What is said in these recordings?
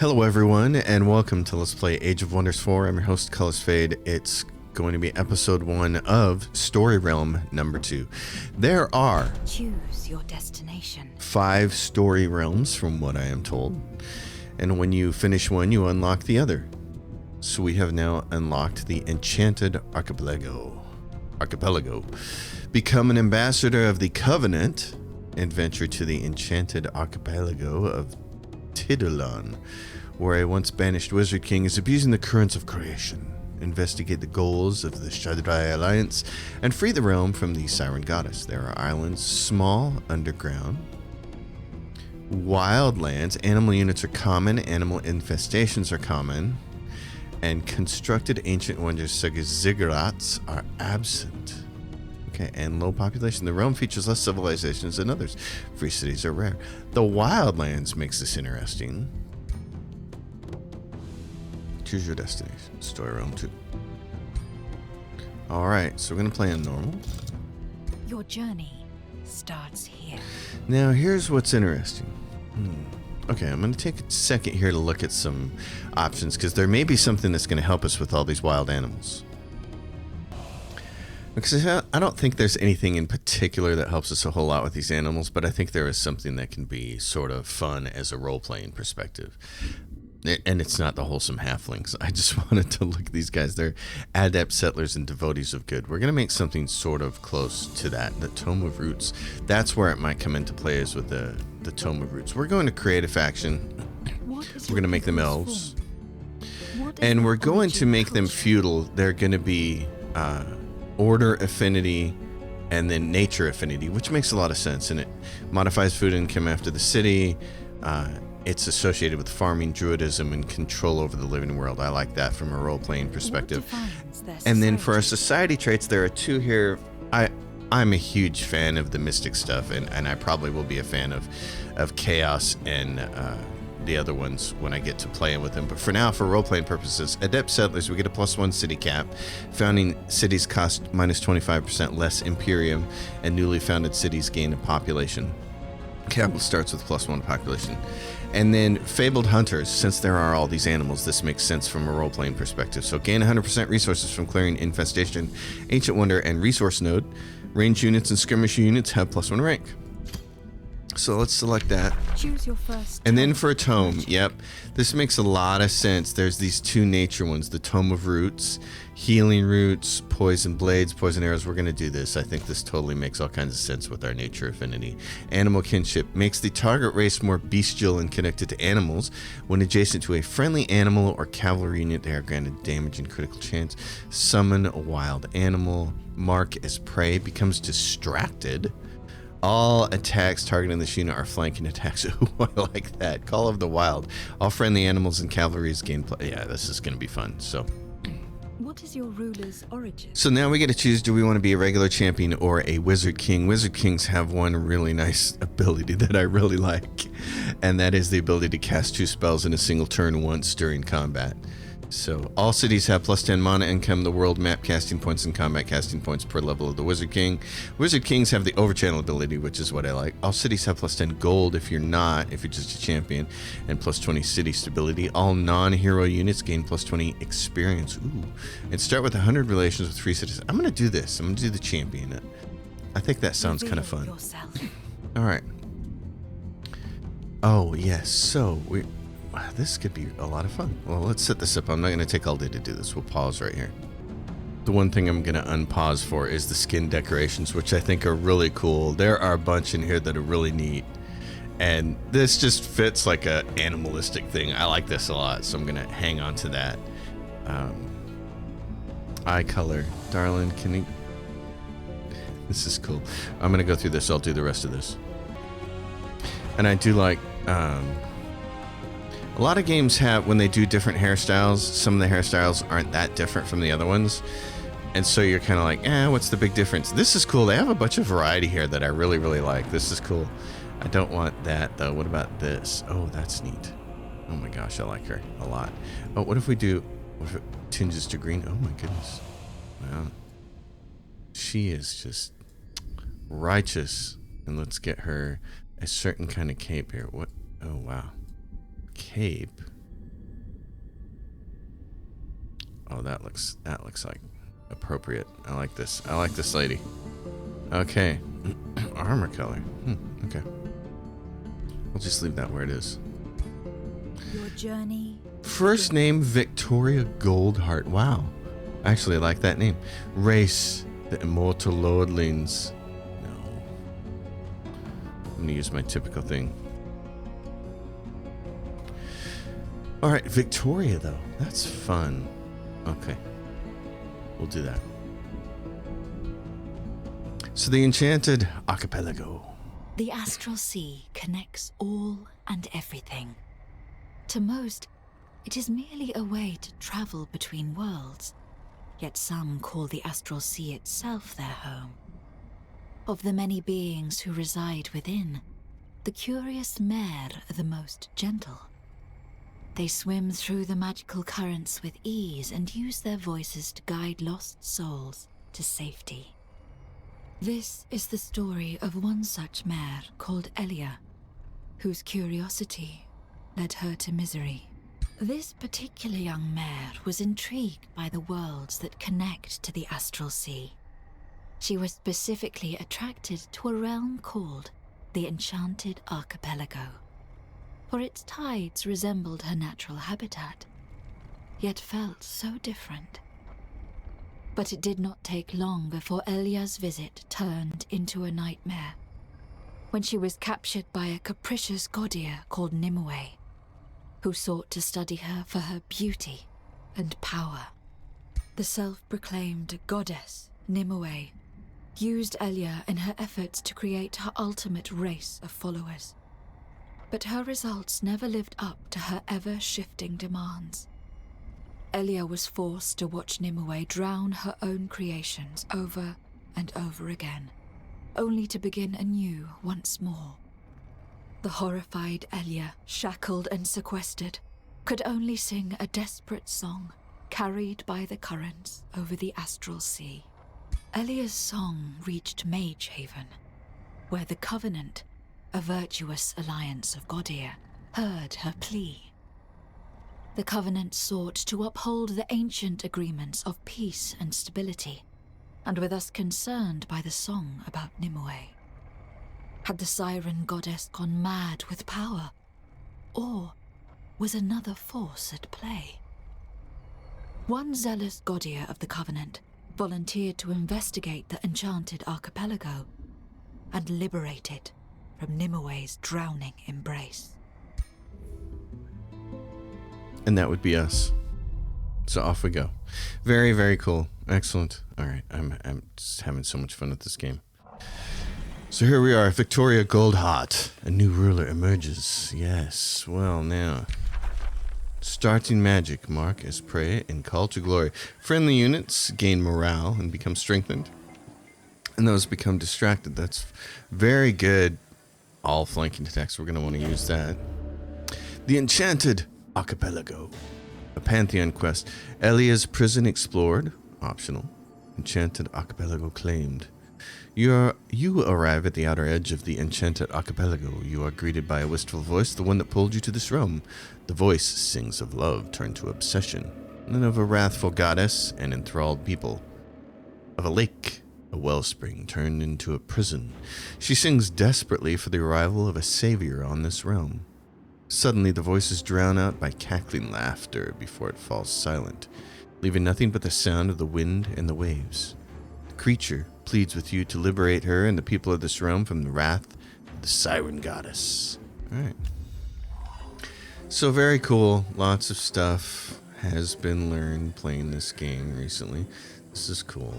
Hello everyone, and welcome to Let's Play Age of Wonders 4. I'm your host, Colors Fade. It's going to be episode 1 of Story Realm number 2. There are Choose your destination. 5 story realms from what I am told. And when you finish one, you unlock the other. So we have now unlocked the Enchanted Archipelago. Become an ambassador of the Covenant and venture to the Enchanted Archipelago of Tidalon, where a once banished wizard king is abusing the currents of creation. Investigate the goals of the Shaddai Alliance and free the realm from the Siren Goddess. There are islands, small, underground, wildlands. Animal units are common, animal infestations are common, and constructed ancient wonders such as ziggurats are absent. Okay, and low population. The realm features less civilizations than others. Free cities are rare. The wildlands makes this interesting. Choose your destination. Story realm 2. Alright, so we're going to play on normal. Your journey starts here. Now, here's what's interesting. Okay, I'm going to take a second here to look at some options, because there may be something that's going to help us with all these wild animals. Because I don't think there's anything in particular that helps us a whole lot with these animals, but I think there is something that can be sort of fun as a role-playing perspective. And it's not the wholesome halflings. I just wanted to look at these guys. They're adept settlers and devotees of good. We're going to make something sort of close to that. The Tome of Roots. That's where it might come into play, is with the Tome of Roots. We're going to create a faction. We're going to make them elves. And we're going to make them feudal. They're going to be order affinity and then nature affinity, which makes a lot of sense. And it modifies food income after the city. It's associated with farming, druidism, and control over the living world. I like that from a role-playing perspective. And then for our society traits, there are 2 here. I'm a huge fan of the mystic stuff, and I probably will be a fan of chaos and the other ones when I get to playing with them. But for now, for role-playing purposes, adept settlers, we get a +1 city cap. Founding cities cost -25% less Imperium, and newly founded cities gain a population. Capital starts with +1 population. And then fabled hunters. Since there are all these animals, this makes sense from a role-playing perspective. So gain 100% resources from clearing infestation, ancient wonder, and resource node. Range units and skirmish units have +1 rank. So let's select that. Choose your first. And then for a tome, yep, this makes a lot of sense. There's these 2 nature ones, the Tome of Roots, healing roots, poison blades, poison arrows. We're going to do this. I think this totally makes all kinds of sense with our nature affinity. Animal kinship makes the target race more bestial and connected to animals. When adjacent to a friendly animal or cavalry unit, they are granted damage and critical chance. Summon a wild animal. Mark as prey, becomes distracted. All attacks targeting this unit are flanking attacks. Ooh, I like that. Call of the Wild. All friendly animals and cavalries gain play. Yeah, this is going to be fun. So, What is your ruler's origin? so now we get to choose, do we want to be a regular champion or a wizard king? Wizard kings have one really nice ability that I really like, and that is the ability to cast 2 spells in a single turn once during combat. So all cities have +10 mana income, the world map casting points, and combat casting points per level of the Wizard King. Wizard Kings have the overchannel ability, which is what I like. All cities have +10 gold if you're just a champion, and +20 city stability. All non-hero units gain +20 experience. Ooh. And start with 100 relations with 3 citizens. I'm going to do this. I'm going to do the champion. I think that sounds kind of fun. All right. Oh, yes. So this could be a lot of fun. Well, let's set this up. I'm not going to take all day to do this. We'll pause right here. The one thing I'm going to unpause for is the skin decorations, which I think are really cool. There are a bunch in here that are really neat. And this just fits like a animalistic thing. I like this a lot, so I'm going to hang on to that. Eye color. Darling, can you... This is cool. I'm going to go through this. I'll do the rest of this. And I do like... a lot of games have, when they do different hairstyles, some of the hairstyles aren't that different from the other ones. And so you're kind of like, what's the big difference? This is cool. They have a bunch of variety here that I really, really like. This is cool. I don't want that, though. What about this? Oh, that's neat. Oh, my gosh. I like her a lot. Oh, what if we do... What if it tinges to green? Oh, my goodness. Wow. She is just righteous. And let's get her a certain kind of cape here. What? Oh, wow. Cape. Oh, that looks like appropriate. I like this. I like this lady. Okay. Armor color. Okay. We'll just leave that where it is. Your journey. First name, Victoria Goldheart. Wow. I actually like that name. Race, the immortal lordlings. No. I'm gonna use my typical thing. Alright, Victoria though. That's fun. Okay. We'll do that. So the Enchanted Archipelago. The astral sea connects all and everything. To most, it is merely a way to travel between worlds, yet some call the astral sea itself their home. Of the many beings who reside within, the curious Mer are the most gentle. They swim through the magical currents with ease and use their voices to guide lost souls to safety. This is the story of one such Mer called Elia, whose curiosity led her to misery. This particular young Mer was intrigued by the worlds that connect to the astral sea. She was specifically attracted to a realm called the Enchanted Archipelago, for its tides resembled her natural habitat, yet felt so different. But it did not take long before Elia's visit turned into a nightmare, when she was captured by a capricious Godir called Nimue, who sought to study her for her beauty and power. The self-proclaimed goddess, Nimue, used Elia in her efforts to create her ultimate race of followers. But her results never lived up to her ever-shifting demands. Elia was forced to watch Nimue drown her own creations over and over again, only to begin anew once more. The horrified Elia, shackled and sequestered, could only sing a desperate song carried by the currents over the astral sea. Elia's song reached Mage Haven, where the Covenant, a virtuous alliance of Godir, heard her plea. The Covenant sought to uphold the ancient agreements of peace and stability, and were thus concerned by the song about Nimue. Had the Siren Goddess gone mad with power, or was another force at play? One zealous Godir of the Covenant volunteered to investigate the Enchanted Archipelago and liberate it from Nimue's drowning embrace. And that would be us. So off we go. Very, very cool. Excellent. All right. I'm just having so much fun with this game. So here we are, Victoria Goldheart. A new ruler emerges. Yes. Well, now. Starting magic. Mark as prey and call to glory. Friendly units gain morale and become strengthened. And those become distracted. That's very good. All flanking attacks. We're going to want to use that. The Enchanted Archipelago. A Pantheon quest. Elia's prison explored. Optional. Enchanted Archipelago claimed. You arrive at the outer edge of the Enchanted Archipelago. You are greeted by a wistful voice, the one that pulled you to this realm. The voice sings of love turned to obsession, and of a wrathful goddess and enthralled people. Of a lake, a wellspring turned into a prison. She sings desperately for the arrival of a savior on this realm. Suddenly, the voice is drowned out by cackling laughter before it falls silent, leaving nothing but the sound of the wind and the waves. The creature pleads with you to liberate her and the people of this realm from the wrath of the Siren Goddess. Alright. So very cool. Lots of stuff has been learned playing this game recently. This is cool.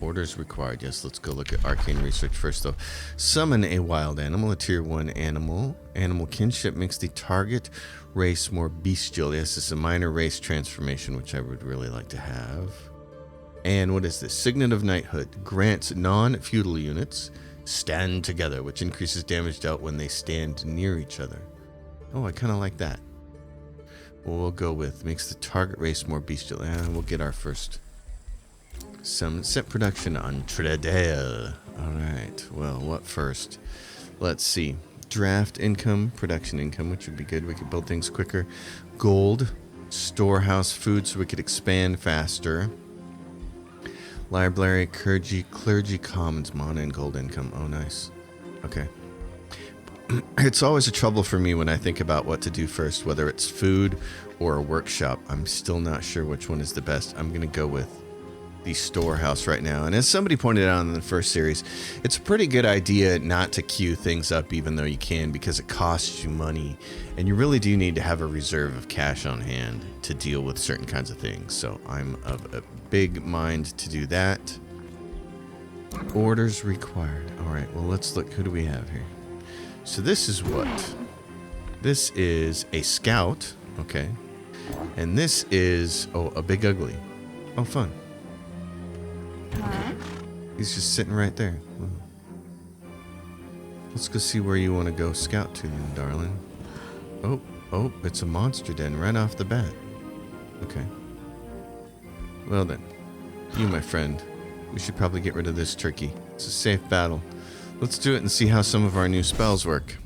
Orders required. Yes, let's go look at arcane research first though. Summon a wild animal, a tier 1 animal. Animal kinship makes the target race more bestial. Yes, it's a minor race transformation, which I would really like to have. And what is this? Signet of Knighthood grants non-feudal units stand together, which increases damage dealt when they stand near each other. Oh, I kind of like that. Well, we'll go with makes the target race more bestial. And we'll get our first summon. Set production on Tredale. Alright, well, what first? Let's see. Draft income, production income, which would be good. We could build things quicker. Gold. Storehouse food so we could expand faster. Library, clergy commons, mana and gold income. Oh, nice. Okay. It's always a trouble for me when I think about what to do first, whether it's food or a workshop. I'm still not sure which one is the best. I'm going to go with the storehouse right now. And as somebody pointed out in the first series, it's a pretty good idea not to queue things up even though you can, because it costs you money. And you really do need to have a reserve of cash on hand to deal with certain kinds of things. So I'm of a big mind to do that. Orders required. All right, well, let's look. Who do we have here? So this is what? This is a scout. Okay. And this is, oh, a big ugly. Oh, fun. Okay. He's just sitting right there. Wow. Let's go see where you want to go scout to then, darling. Oh, it's a monster den right off the bat. Okay. Well then, you, my friend, we should probably get rid of this turkey. It's a safe battle. Let's do it and see how some of our new spells work.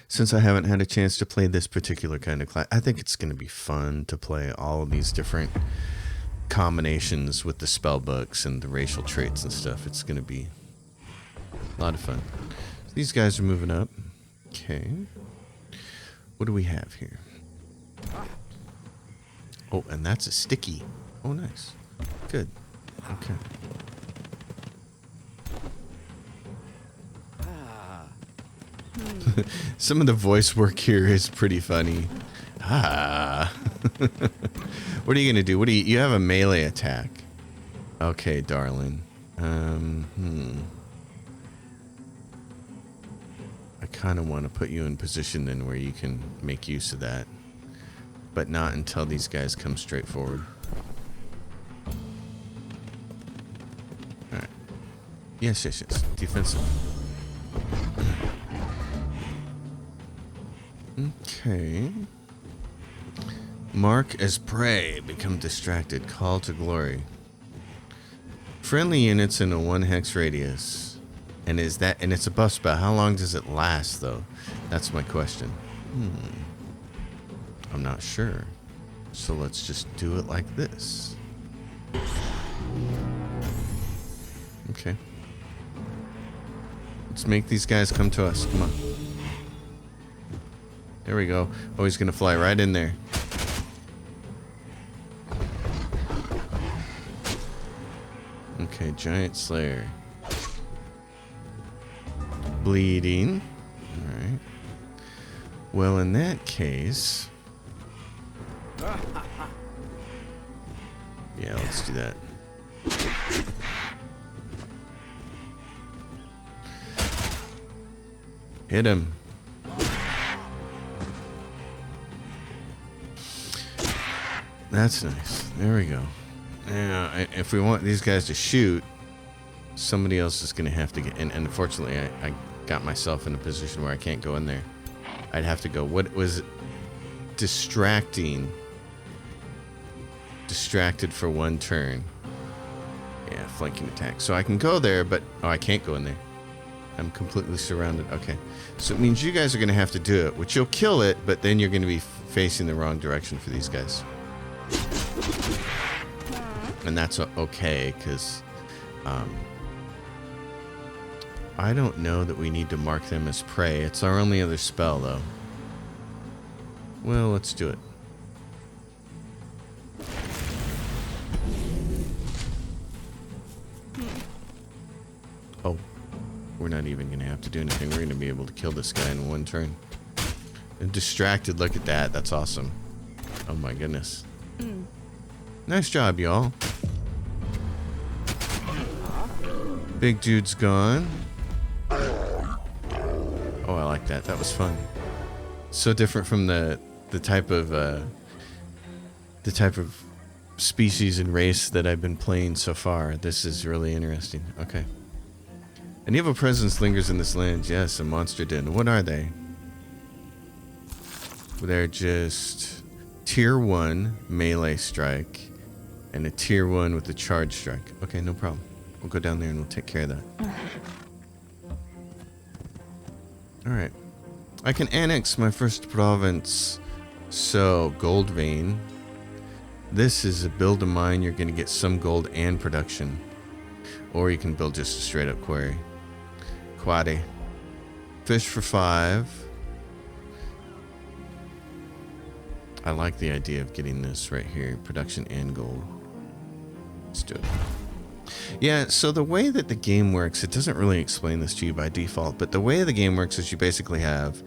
Since I haven't had a chance to play this particular kind of class, I think it's going to be fun to play all of these different combinations with the spell books and the racial traits and stuff. It's going to be a lot of fun. So these guys are moving up. Okay. What do we have here? Oh, and that's a sticky. Oh, nice. Good. Okay. Some of the voice work here is pretty funny. What are you gonna do? You have a melee attack. Okay, darling. I kind of want to put you in position then where you can make use of that, but not until these guys come straight forward. All right. Yes. Defensive. Okay. Mark as prey. Become distracted. Call to glory. Friendly units in a 1 hex radius. And it's a buff spell. How long does it last though? That's my question. I'm not sure. So let's just do it like this. Okay. Let's make these guys come to us. Come on. There we go. Oh, he's gonna fly right in there. Okay, Giant Slayer. Bleeding. Alright. Well, in that case... yeah, let's do that. Hit him. That's nice. There we go. Now, if we want these guys to shoot, somebody else is going to have to get in. And unfortunately, I got myself in a position where I can't go in there. I'd have to go. What was it? Distracting? Distracted for 1 turn. Yeah, flanking attack. So I can go there, but... oh, I can't go in there. I'm completely surrounded. Okay. So it means you guys are going to have to do it, which you'll kill it, but then you're going to be facing the wrong direction for these guys. And that's okay, because I don't know that we need to mark them as prey. It's our only other spell, though. Well, let's do it. Oh, we're not even going to have to do anything. We're going to be able to kill this guy in 1 turn. And distracted, look at that. That's awesome. Oh my goodness. Nice job, y'all. Big dude's gone. Oh, I like that. That was fun. So different from the type of species and race that I've been playing so far. This is really interesting. Okay. An evil presence lingers in this land. Yes, a monster den. What are they? They're just tier 1 melee strike and a tier 1 with a charge strike. Okay, no problem. We'll go down there and we'll take care of that. Alright. I can annex my first province. So, gold vein. This is a build a mine. You're going to get some gold and production. Or you can build just a straight up quarry. Quaddy. Fish for 5. I like the idea of getting this right here. Production and gold. Let's do it. Yeah, so the way that the game works, it doesn't really explain this to you by default, but the way the game works is you basically have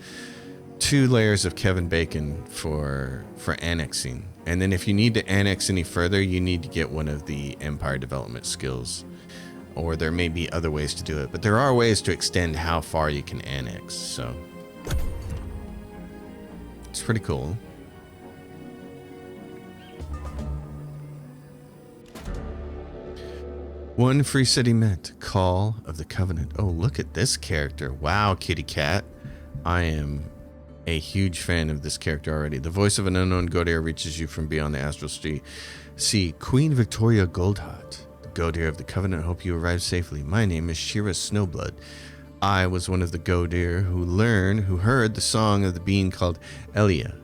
2 layers of Kevin Bacon for annexing. And then if you need to annex any further, you need to get one of the Empire development skills. Or there may be other ways to do it, but there are ways to extend how far you can annex, so it's pretty cool. One free city met. Call of the Covenant. Oh, look at this character. Wow, kitty cat. I am a huge fan of this character already. The voice of an unknown Godir reaches you from beyond the astral sea. Queen Victoria Goldheart, the Godir of the Covenant, hope you arrive safely. My name is Shira Snowblood. I was one of the Godir who heard the song of the being called Elia.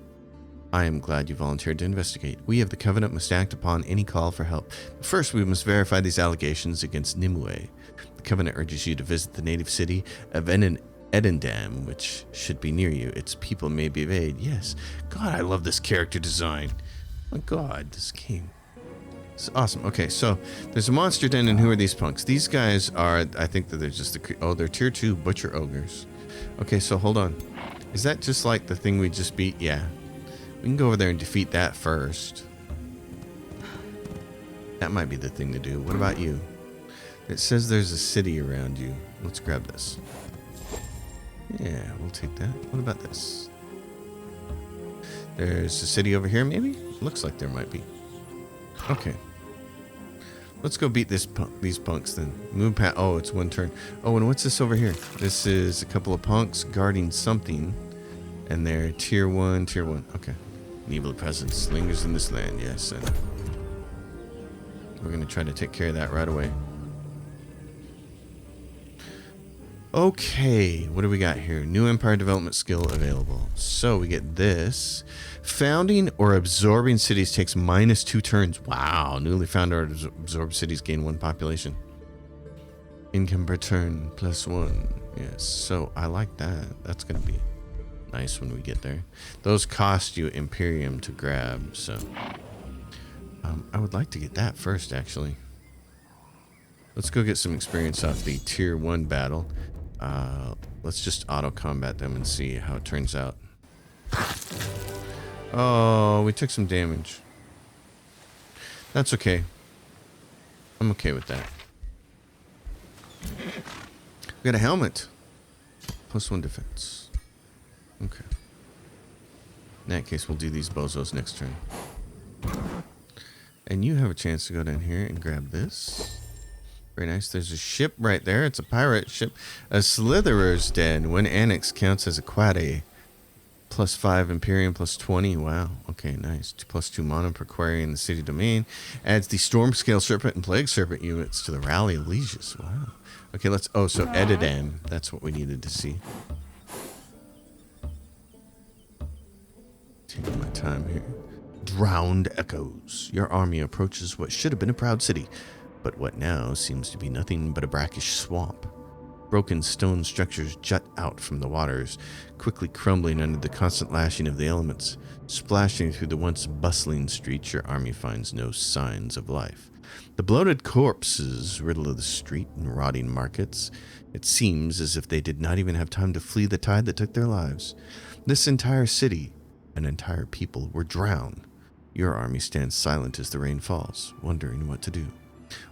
I am glad you volunteered to investigate. We of the Covenant must act upon any call for help. First, we must verify these allegations against Nimue. The Covenant urges you to visit the native city of Edendam, which should be near you. Its people may be evaded. Yes. God, I love this character design. My God, this game. It's awesome. Okay, so there's a monster den, and who are these punks? These guys are, I think that they're just they're tier 2 butcher ogres. Okay, so hold on. Is that just like the thing we just beat? Yeah. We can go over there and defeat that first. That might be the thing to do. What about you? It says there's a city around you. Let's grab this. Yeah, we'll take that. What about this? There's a city over here, maybe? Looks like there might be. Okay. Let's go beat these punks then. Move past. Oh, it's one turn. Oh, and what's this over here? This is a couple of punks guarding something. And they're tier 1. Okay. An evil presence lingers in this land, yes. And we're going to try to take care of that right away. Okay, what do we got here? New Empire development skill available. So we get this. Founding or absorbing cities takes -2 turns. Wow, newly founded or absorbed cities gain 1 population. Income per turn +1. Yes, so I like that. That's going to be nice when we get there. Those cost you Imperium to grab, so I would like to get that first, actually. Let's go get some experience off the tier 1 battle. Let's just auto combat them and see how it turns out. Oh, we took some damage. That's okay. I'm okay with that. We got a helmet. +1 defense. Okay. In that case, we'll do these bozos next turn. And you have a chance to go down here and grab this. Very nice. There's a ship right there. It's a pirate ship. A Slitherer's Den. When annexed, counts as a quaddy. +5 Imperium, +20. Wow. Okay, nice. +2 mana per quarry in the city domain. Adds the Storm Scale Serpent and Plague Serpent units to the Rally of Lieges. Wow. Okay, let's... Oh, so Edendam. That's what we needed to see. Taking my time here. Drowned Echoes. Your army approaches what should have been a proud city, but what now seems to be nothing but a brackish swamp. Broken stone structures jut out from the waters, quickly crumbling under the constant lashing of the elements. Splashing through the once bustling streets, your army finds no signs of life. The bloated corpses riddle the street and rotting markets. It seems as if they did not even have time to flee the tide that took their lives. This entire city, an entire people, were drowned. Your army stands silent as the rain falls, wondering what to do.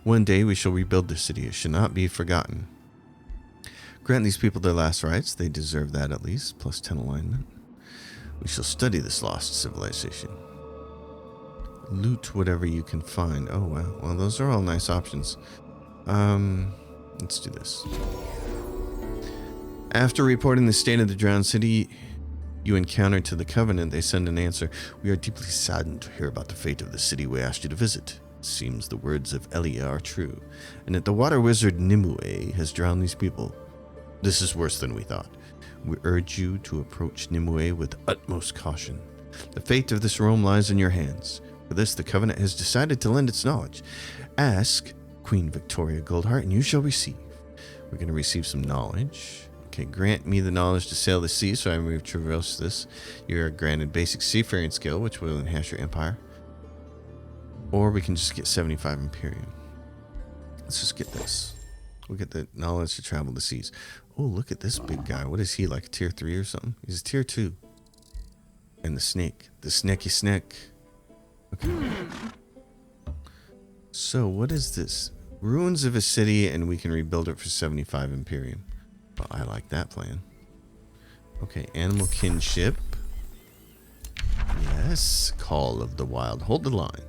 One day we shall rebuild the city. It should not be forgotten. Grant these people their last rites. They deserve that at least. +10 alignment. We shall study this lost civilization. Loot whatever you can find. Oh, wow. Well, those are all nice options. Let's do this. After reporting the state of the drowned city you encountered to the Covenant, they send an answer. We are deeply saddened to hear about the fate of the city we asked you to visit. It seems the words of Elia are true, and that the water wizard Nimue has drowned these people. This is worse than we thought. We urge you to approach Nimue with utmost caution. The fate of this realm lies in your hands. For this, the Covenant has decided to lend its knowledge. Ask Queen Victoria Goldheart, and you shall receive. We're going to receive some knowledge. Okay, grant me the knowledge to sail the sea, so I may traverse this. You are granted basic seafaring skill, which will enhance your empire. Or we can just get 75 Imperium. Let's just get this. We'll get the knowledge to travel the seas. Oh, look at this big guy. What is he, like a tier 3 or something? He's a tier 2. And the snake. The snaky snake. Okay. So, what is this? Ruins of a city, and we can rebuild it for 75 Imperium. Well, I like that plan. Okay, animal kinship. Yes. Call of the Wild. Hold the line.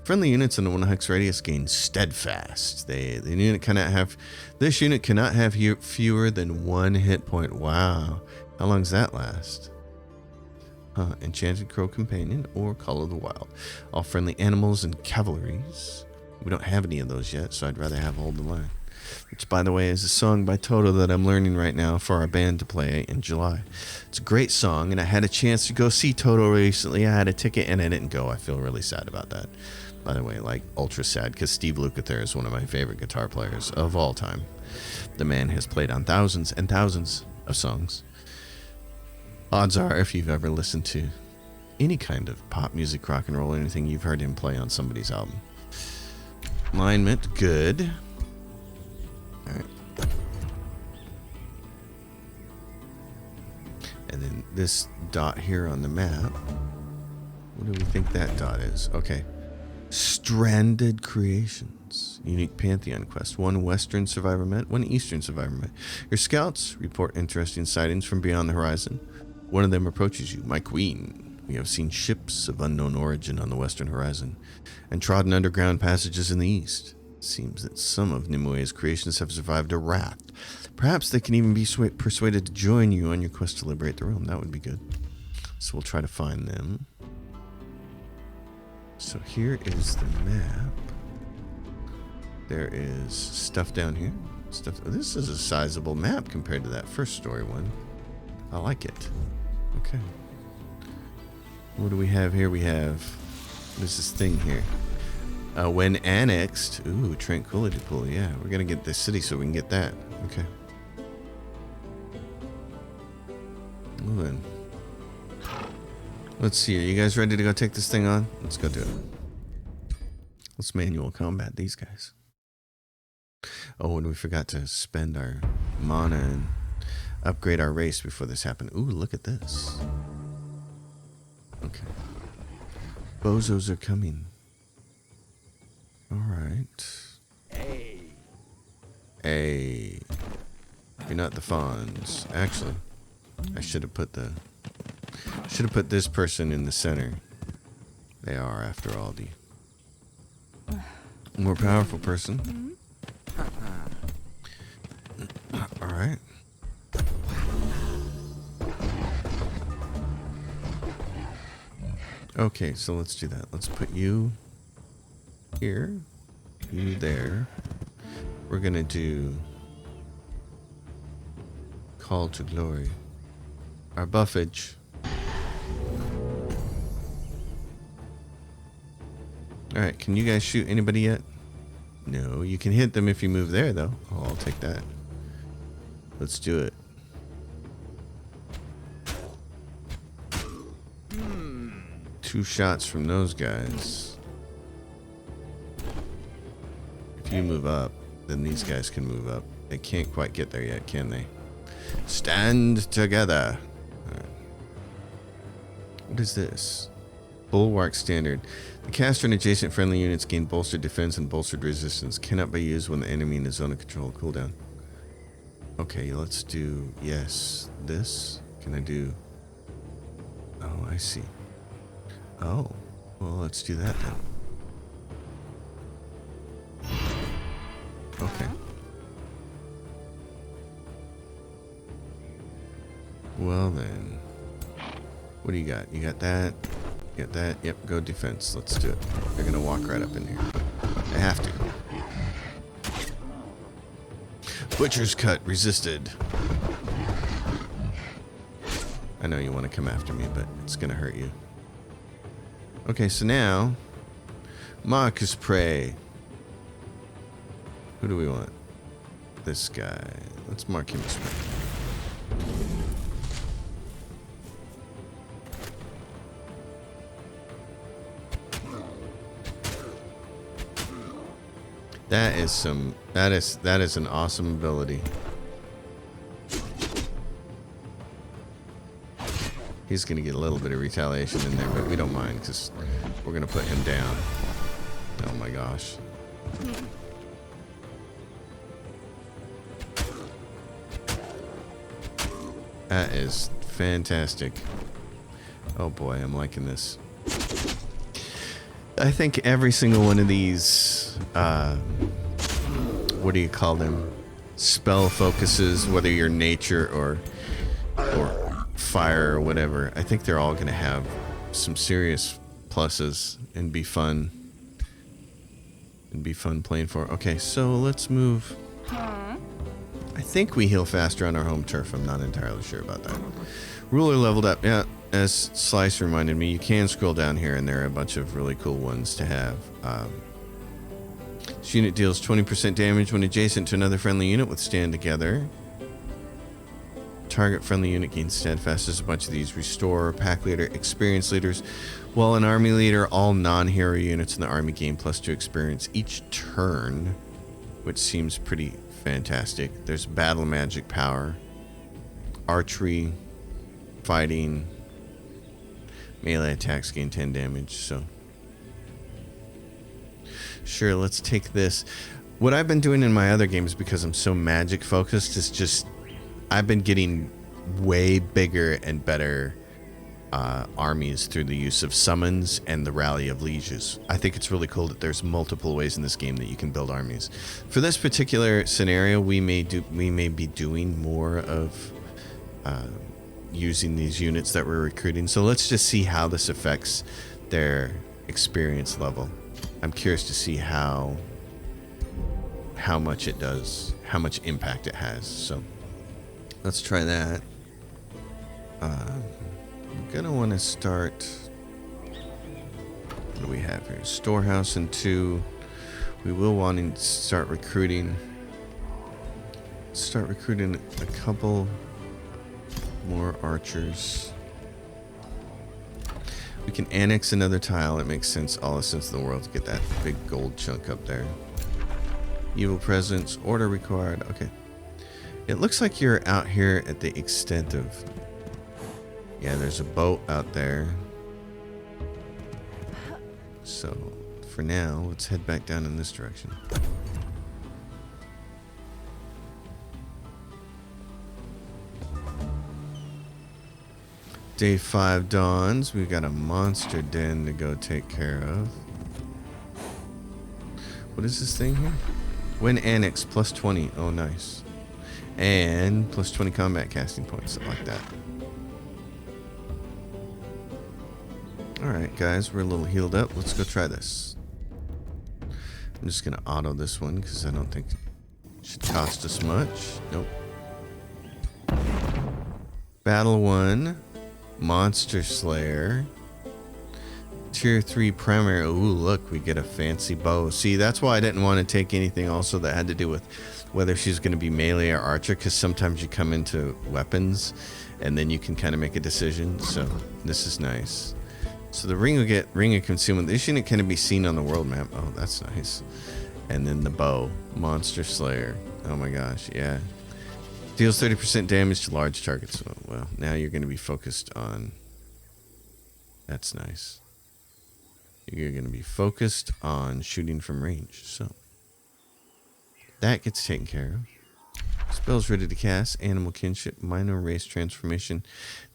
Friendly units in the 1 hex radius gain steadfast. The unit cannot have. This unit cannot have fewer than 1 hit point. Wow. How long does that last? Enchanted Crow Companion or Call of the Wild. All friendly animals and cavalries. We don't have any of those yet, so I'd rather have Hold the Line. Which, by the way, is a song by Toto that I'm learning right now for our band to play in July. It's a great song, and I had a chance to go see Toto recently. I had a ticket, and I didn't go. I feel really sad about that. By the way, like, ultra sad, because Steve Lukather is one of my favorite guitar players of all time. The man has played on thousands and thousands of songs. Odds are, if you've ever listened to any kind of pop music, rock and roll, anything, you've heard him play on somebody's album. Alignment, good. Alright. And then this dot here on the map. What do we think that dot is? Okay. Stranded Creations. Unique Pantheon quest. 1 Western Survivor Met, 1 Eastern Survivor Met. Your scouts report interesting sightings from beyond the horizon. One of them approaches you. My queen, we have seen ships of unknown origin on the western horizon and trodden underground passages in the east. It seems that some of Nimue's creations have survived a wrath. Perhaps they can even be persuaded to join you on your quest to liberate the realm. That would be good. So we'll try to find them. So here is the map. There is stuff down here. This is a sizable map compared to that first story one. I like it. Okay. What do we have here? We have this thing here. When annexed, ooh, Tranquility Pool. Yeah, we're gonna get this city so we can get that. Okay. Well then. Let's see. Are you guys ready to go take this thing on? Let's go do it. Let's manual combat these guys. Oh, and we forgot to spend our mana and upgrade our race before this happened. Ooh, look at this. Okay. Bozos are coming. Alright. Hey. You're not the Fawns. Actually, I should have put this person in the center. They are, after all, the more powerful person. Alright. Okay, so let's do that. Let's put you here, you there. We're gonna do Call to Glory. Our buffage. Alright, can you guys shoot anybody yet? No, you can hit them if you move there, though. Oh, I'll take that. Let's do it. Two shots from those guys. If you move up, then these guys can move up. They can't quite get there yet, can they? Stand together. All right. What is this? Bulwark Standard. The caster and adjacent friendly units gain bolstered defense and bolstered resistance. Cannot be used when the enemy in the zone of control. Cooldown. Okay, let's do, yes, this. Can I do? Oh, I see. Oh, well, let's do that then. Okay. Well then, what do you got? You got that? You got that? Yep, go defense. Let's do it. They're gonna walk right up in here. They have to. Butcher's Cut resisted. I know you want to come after me, but it's going to hurt you. Okay, so now, Marcus Prey. Who do we want? This guy. Let's mark him as prey. That is an awesome ability. He's gonna get a little bit of retaliation in there, but we don't mind because we're gonna put him down. Oh my gosh. That is fantastic. Oh boy, I'm liking this. I think every single one of these, what do you call them? Spell focuses, whether you're nature or fire or whatever. I think they're all going to have some serious pluses and be fun. And be fun playing for. Okay, so let's move. I think we heal faster on our home turf. I'm not entirely sure about that. Ruler leveled up. Yeah, as Slice reminded me, you can scroll down here and there are a bunch of really cool ones to have. This unit deals 20% damage when adjacent to another friendly unit. Withstand together. Target friendly unit gains steadfast. There's a bunch of these. Restore, pack leader, experience leaders. While an army leader, all non-hero units in the army gain +2 experience each turn, which seems pretty fantastic. There's battle magic power, archery, fighting, melee attacks gain 10 damage. So sure, let's take this. What I've been doing in my other games, because I'm so magic focused, is just I've been getting way bigger and better armies through the use of summons and the rally of lieges. I think it's really cool that there's multiple ways in this game that you can build armies. For this particular scenario, we may be doing more of using these units that we're recruiting. So let's just see how this affects their experience level. I'm curious to see how much it does, how much impact it has. So let's try that. I'm gonna want to start. What do we have here? Storehouse and 2. We will want to start recruiting. Start recruiting a couple more archers. We can annex another tile. It makes sense. All the sense in the world to get that big gold chunk up there. Evil presence. Order required. Okay. It looks like you're out here at the extent of... Yeah, there's a boat out there. So, for now, let's head back down in this direction. Day 5 dawns. We've got a monster den to go take care of. What is this thing here? When annexed, +20. Oh, nice. And +20 combat casting points, something like that. Alright, guys, we're a little healed up. Let's go try this. I'm just going to auto this one because I don't think it should cost us much. Nope. Battle 1. Monster Slayer. Tier 3 primary. Ooh, look, we get a fancy bow. See, that's why I didn't want to take anything also that had to do with whether she's going to be melee or archer, because sometimes you come into weapons and then you can kind of make a decision. So this is nice. So the ring of concealment. This unit can be seen on the world map. Oh, that's nice. And then the bow, Monster Slayer. Oh my gosh, yeah. Deals 30% damage to large targets. Oh, well, now you're going to be focused on. That's nice. You're going to be focused on shooting from range. So that gets taken care of. Spells ready to cast. Animal kinship. Minor race transformation.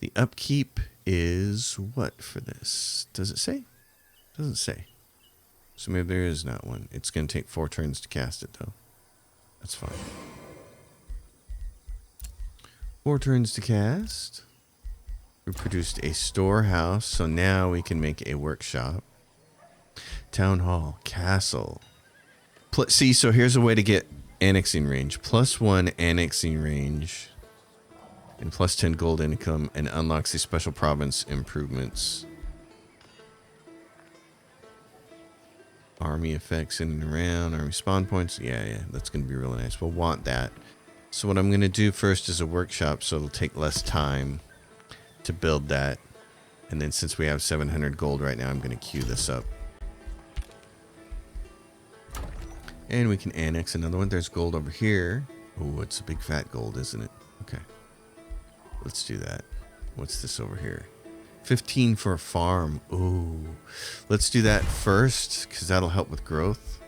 The upkeep is what for this? Does it say? Doesn't say. So maybe there is not one. It's going to take 4 turns to cast it, though. That's fine. 4 turns to cast. We produced a storehouse, so now we can make a workshop. Town hall, castle. See, so here's a way to get annexing range. +1 annexing range and plus 10 gold income, and unlocks the special province improvements. Army effects in and around, army spawn points. Yeah, that's going to be really nice. We'll want that. So what I'm going to do first is a workshop, so it'll take less time to build that. And then since we have 700 gold right now, I'm going to queue this up. And we can annex another one. There's gold over here. Oh, it's a big fat gold, isn't it? Okay. Let's do that. What's this over here? 15 for a farm. Ooh. Let's do that first, because that'll help with growth.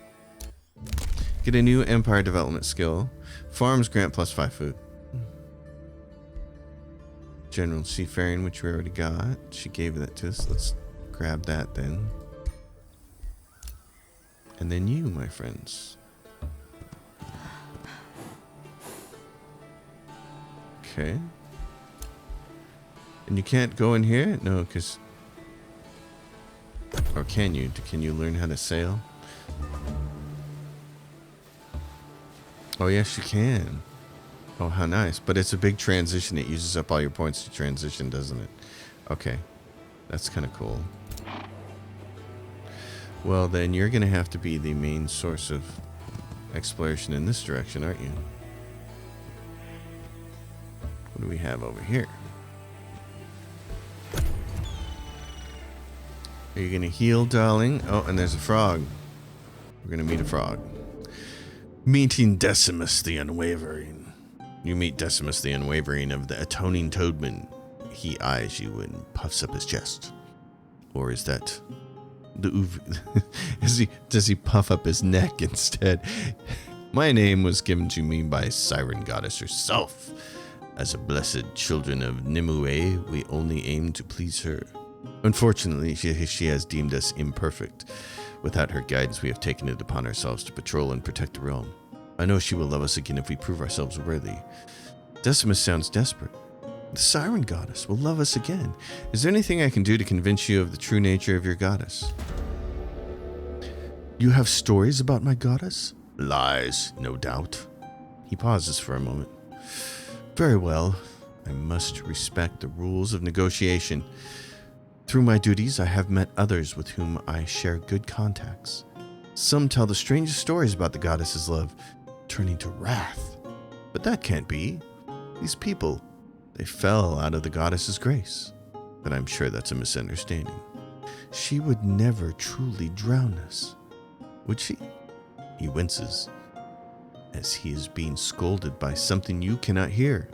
Get a new empire development skill. Farms grant plus 5 food. General seafaring, which we already got. She gave that to us. Let's grab that then. And then you, my friends. Okay. And you can't go in here? No, because... Or can you? Can you learn how to sail? Oh, yes, you can. Oh, how nice. But it's a big transition. It uses up all your points to transition, doesn't it? Okay. That's kind of cool. Well, then you're going to have to be the main source of exploration in this direction, aren't you? What do we have over here? Are you going to heal, darling? Oh, and there's a frog. We're going to meet a frog. Meeting Decimus the Unwavering. You meet Decimus the Unwavering of the Atoning Toadman. He eyes you and puffs up his chest. Or is that the does he puff up his neck instead? My name was given to me by Siren Goddess herself. As a blessed children of Nimue, we only aim to please her. Unfortunately, she has deemed us imperfect. Without her guidance, we have taken it upon ourselves to patrol and protect the realm. I know she will love us again if we prove ourselves worthy. Decimus sounds desperate. The Siren Goddess will love us again. Is there anything I can do to convince you of the true nature of your goddess? You have stories about my goddess? Lies, no doubt. He pauses for a moment. Very well. I must respect the rules of negotiation. Through my duties, I have met others with whom I share good contacts. Some tell the strangest stories about the goddess's love, turning to wrath. But that can't be. These people, they fell out of the goddess's grace. But I'm sure that's a misunderstanding. She would never truly drown us. Would she? He winces, as he is being scolded by something you cannot hear.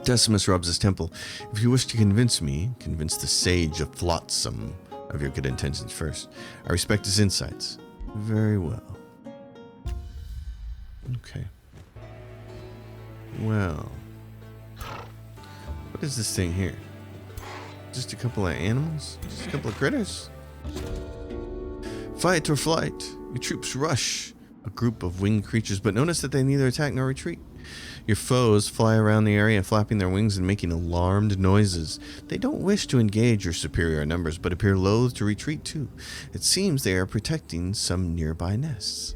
Decimus rubs his temple. If you wish to convince me, convince the sage of Flotsam of your good intentions first. I respect his insights. Very well. Okay. Well. What is this thing here? Just a couple of animals? Just a couple of critters? Fight or flight. Your troops rush a group of winged creatures, but notice that they neither attack nor retreat. Your foes fly around the area, flapping their wings and making alarmed noises. They don't wish to engage your superior numbers, but appear loath to retreat too. It seems they are protecting some nearby nests.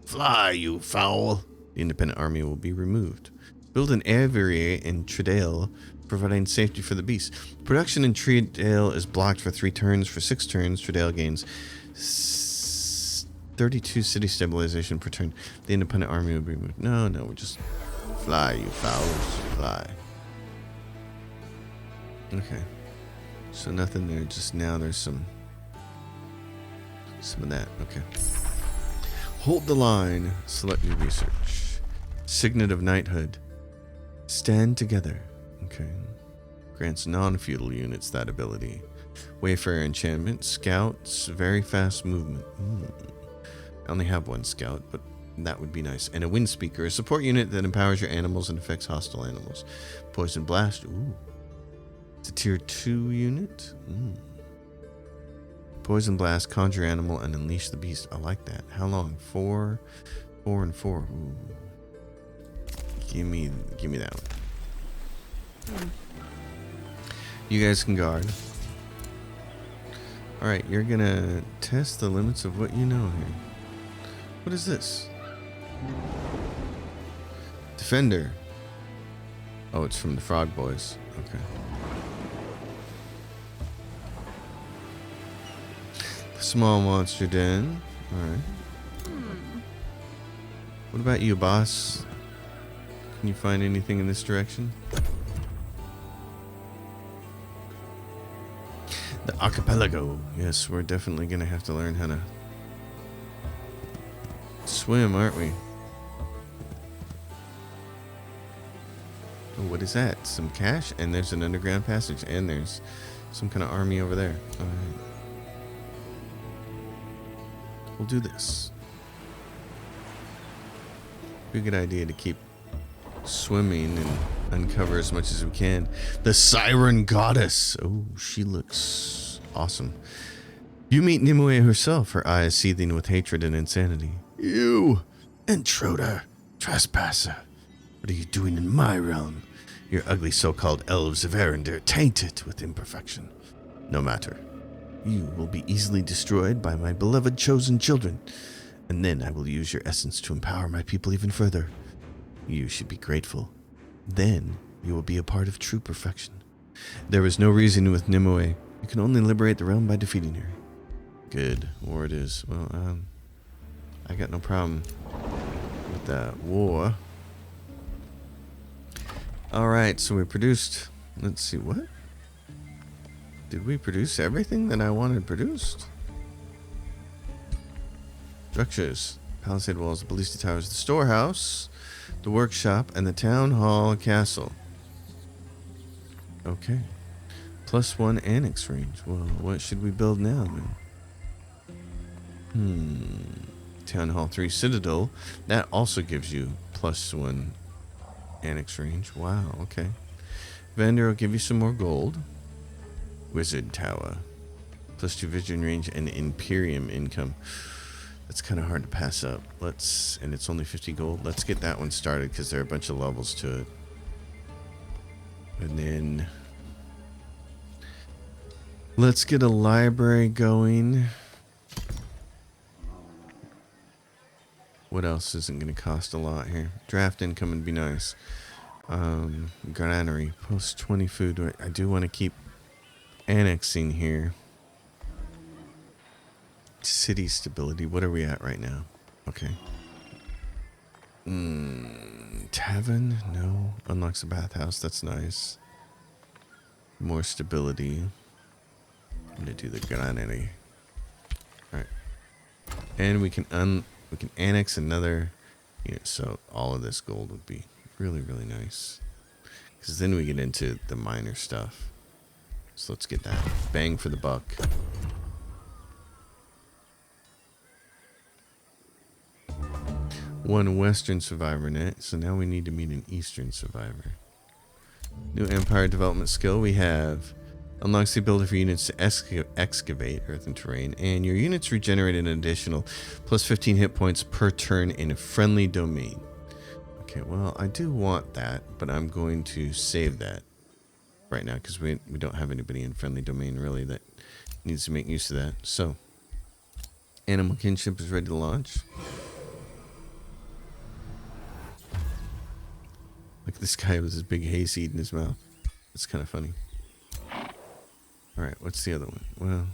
Fly, you fowl! The independent army will be removed. Build an aviary in Tredale, providing safety for the beast. Production in Tredale is blocked for 3 turns. For 6 turns, Tredale gains 32 city stabilization per turn. The independent army will be removed. No, we're just... Fly, you fowls, fly. Okay. So nothing there, just now there's some of that. Okay. Hold the line. Select new research. Signet of Knighthood. Stand together. Okay. Grants non-feudal units that ability. Wayfarer enchantment. Scouts. Very fast movement. I only have 1 scout, but that would be nice. And a wind speaker, a support unit that empowers your animals and affects hostile animals. Poison blast. Ooh. It's a tier 2 unit. Poison blast, conjure animal, and unleash the beast. I like that. How long? 4, 4, and 4. Ooh. Give me that one. You guys can guard. All right, you're gonna test the limits of what you know here. What is this? Defender. Oh, it's from the Frog Boys. Okay. The Small Monster Den. Alright. What about you, boss? Can you find anything in this direction? The archipelago. Yes, we're definitely gonna have to learn how to swim, aren't we? Oh, what is that? Some cash? And there's an underground passage. And there's some kind of army over there. Alright. We'll do this. Be a good idea to keep swimming and uncover as much as we can. The Siren Goddess. Oh, she looks awesome. You meet Nimue herself, her eyes seething with hatred and insanity. You, intruder, trespasser. What are you doing in my realm? Your ugly so-called elves of Erendir, tainted with imperfection. No matter. You will be easily destroyed by my beloved chosen children, and then I will use your essence to empower my people even further. You should be grateful. Then you will be a part of true perfection. There is no reason with Nimue. You can only liberate the realm by defeating her. Good. War it is. Well, I got no problem with that war. Alright, so we produced... Let's see, what? Did we produce everything that I wanted produced? Structures. Palisade walls, the ballista towers, the storehouse, the workshop, and the town hall castle. Okay. +1 annex range. Well, what should we build now, then? Town hall 3 citadel. That also gives you +1 annex range. Wow, okay. Vendor will give you some more gold. Wizard tower. +2 vision range and Imperium income. That's kind of hard to pass up. And it's only 50 gold. Let's get that one started because there are a bunch of levels to it. And then let's get a library going. What else isn't going to cost a lot here? Draft income would be nice. Granary. Post 20 food. I do want to keep annexing here. City stability. What are we at right now? Okay. Tavern? No. Unlocks the bathhouse. That's nice. More stability. I'm gonna do the granary. Alright. And we can annex another unit. So all of this gold would be really, really nice. Because then we get into the minor stuff. So let's get that. Bang for the buck. One Western survivor net. So now we need to meet an Eastern survivor. New Empire development skill. We have unlocks the ability for units to excavate earth and terrain. And your units regenerate an additional +15 hit points per turn in a friendly domain. Okay, well, I do want that, but I'm going to save that right now because we don't have anybody in friendly domain really that needs to make use of that. So, animal kinship is ready to launch. Like this guy with his big hayseed in his mouth. It's kind of funny. Alright, what's the other one? Well,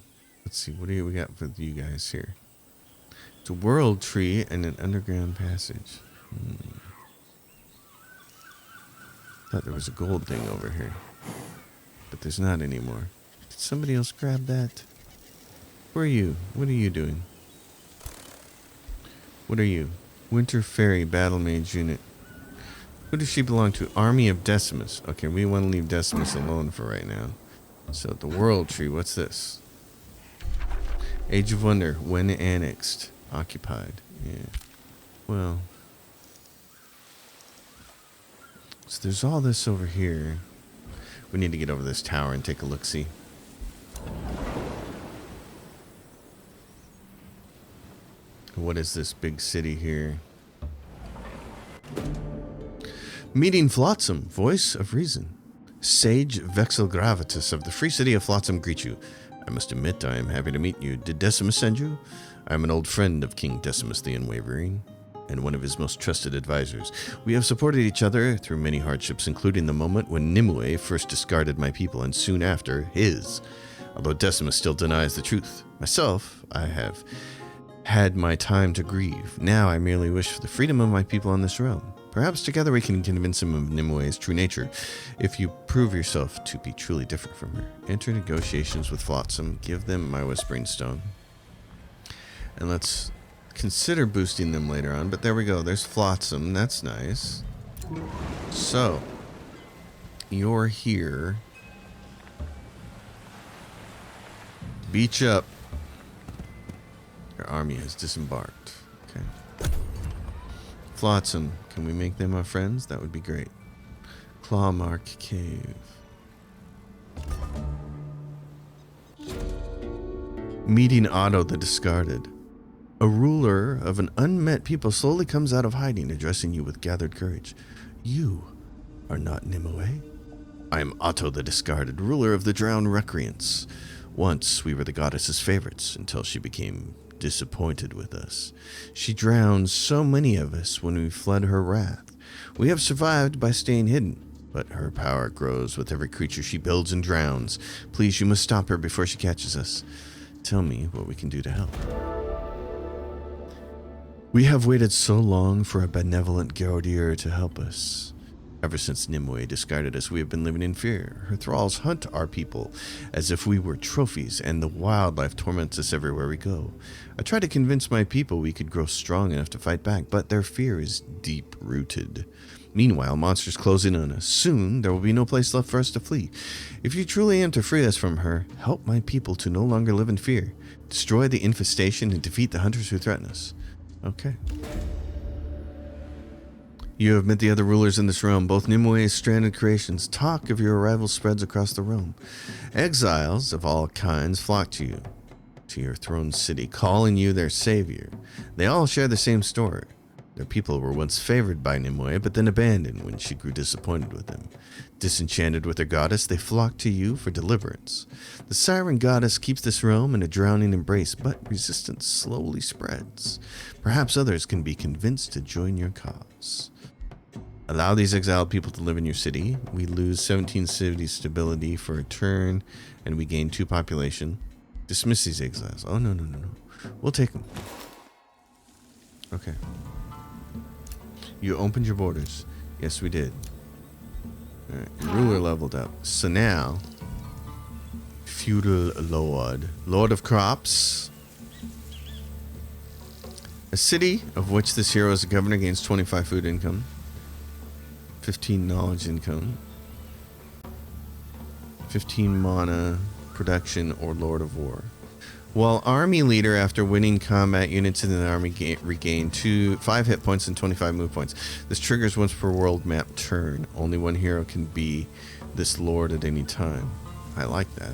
let's see. What do we got for you guys here? It's a world tree and an underground passage. Thought there was a gold thing over here. But there's not anymore. Did somebody else grab that? Who are you? What are you doing? What are you? Winter Fairy Battle Mage Unit. Who does she belong to? Army of Decimus. Okay, we want to leave Decimus alone for right now. So the World Tree, what's this? Age of Wonder, when annexed. Occupied. Yeah. Well. So there's all this over here. We need to get over this tower and take a look-see. What is this big city here? Meeting Flotsam, voice of reason. Sage Vexilgravitus of the free city of Flotsam greet you. I must admit I am happy to meet you. Did Decimus send you? I am an old friend of King Decimus the Unwavering. and one of his most trusted advisors. We have supported each other through many hardships, including the moment when Nimue first discarded my people, and soon after, his. Although Decimus still denies the truth. Myself, I have had my time to grieve. Now I merely wish for the freedom of my people on this realm. Perhaps together we can convince him of Nimue's true nature, if you prove yourself to be truly different from her. Enter negotiations with Flotsam. Give them my Whispering Stone. And let's consider boosting them later on. But there we go. There's Flotsam. That's nice. So, you're here. Beach up. Your army has disembarked. Okay. Flotsam. Can we make them our friends? That would be great. Clawmark Cave. Meeting Otto the Discarded. A ruler of an unmet people slowly comes out of hiding, addressing you with gathered courage. You are not Nimue. I am Otto the Discarded, ruler of the drowned recreants. Once we were the goddess's favorites, until she became disappointed with us. She drowned so many of us when we fled her wrath. We have survived by staying hidden, but her power grows with every creature she builds and drowns. Please, you must stop her before she catches us. Tell me what we can do to help. We have waited so long for a benevolent Gaudier to help us. Ever since Nimue discarded us, we have been living in fear. Her thralls hunt our people as if we were trophies, and the wildlife torments us everywhere we go. I tried to convince my people we could grow strong enough to fight back, but their fear is deep-rooted. Meanwhile, monsters close in on us. Soon, there will be no place left for us to flee. If you truly aim to free us from her, help my people to no longer live in fear. Destroy the infestation and defeat the hunters who threaten us. Okay. You have met the other rulers in this realm, both Nimue's stranded creations. Talk of your arrival spreads across the realm. Exiles of all kinds flock to you, to your throne city, calling you their savior. They all share the same story. Their people were once favored by Nimue, but then abandoned when she grew disappointed with them. Disenchanted with their goddess, they flock to you for deliverance. The siren goddess keeps this realm in a drowning embrace, but resistance slowly spreads. Perhaps others can be convinced to join your cause. Allow these exiled people to live in your city. We lose 17 city stability for a turn, and we gain 2 population. Dismiss these exiles. Oh, no. We'll take them. Okay. You opened your borders. Yes, we did. Alright, ruler leveled up. So now, feudal lord. Lord of crops. A city of which this hero is a governor gains 25 food income. 15 knowledge income, 15 mana production, or Lord of War. While army leader, after winning combat, units in the army regain 5 hit points and 25 move points. This triggers once per world map turn. Only one hero can be this lord at any time. I like that.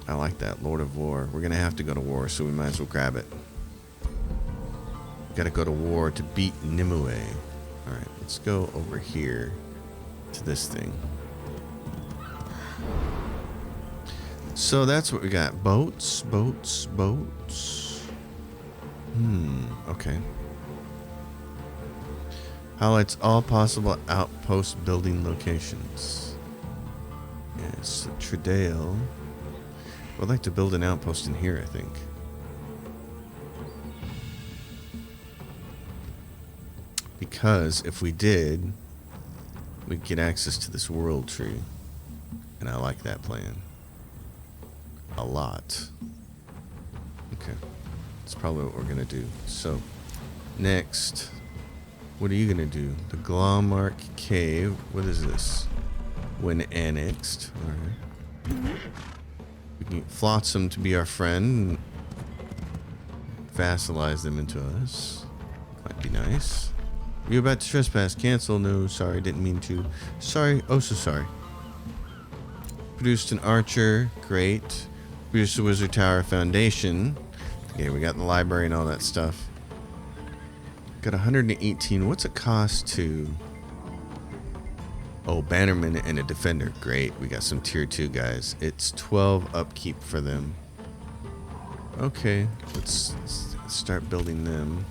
I like that, Lord of War. We're gonna have to go to war, so we might as well grab it. Gotta go to war to beat Nimue. Alright, let's go over here to this thing. So that's what we got. Boats. Okay. Highlights all possible outpost building locations. Yes, Tredale. I'd like to build an outpost in here, I think. Because if we did, we'd get access to this world tree. And I like that plan. A lot. Okay. That's probably what we're going to do. So, next, what are you going to do? The Clawmark Cave. What is this? When annexed. Alright. We can get Flotsam to be our friend. Vassalize them into us. Might be nice. You're about to trespass. Cancel. No, sorry. Didn't mean to. Sorry. Oh, so sorry. Produced an archer. Great. Produced a wizard tower foundation. Okay, we got the library and all that stuff. Got 118. What's it cost to... Oh, bannerman and a defender. Great. We got some tier 2 guys. It's 12 upkeep for them. Okay. Let's start building them.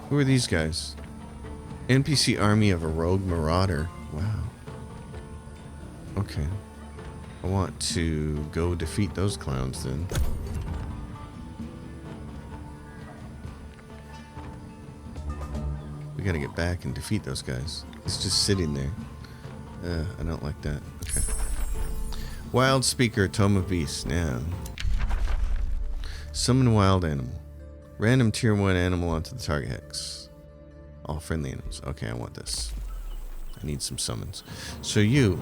Who are these guys? NPC army of a rogue marauder. Wow. Okay. I want to go defeat those clowns then. We gotta get back and defeat those guys. It's just sitting there. I don't like that. Okay. Wild Speaker, Tome of Beasts. Now. Summon wild animal. Random tier 1 animal onto the target hex. All friendly animals. Okay, I want this. I need some summons. So you...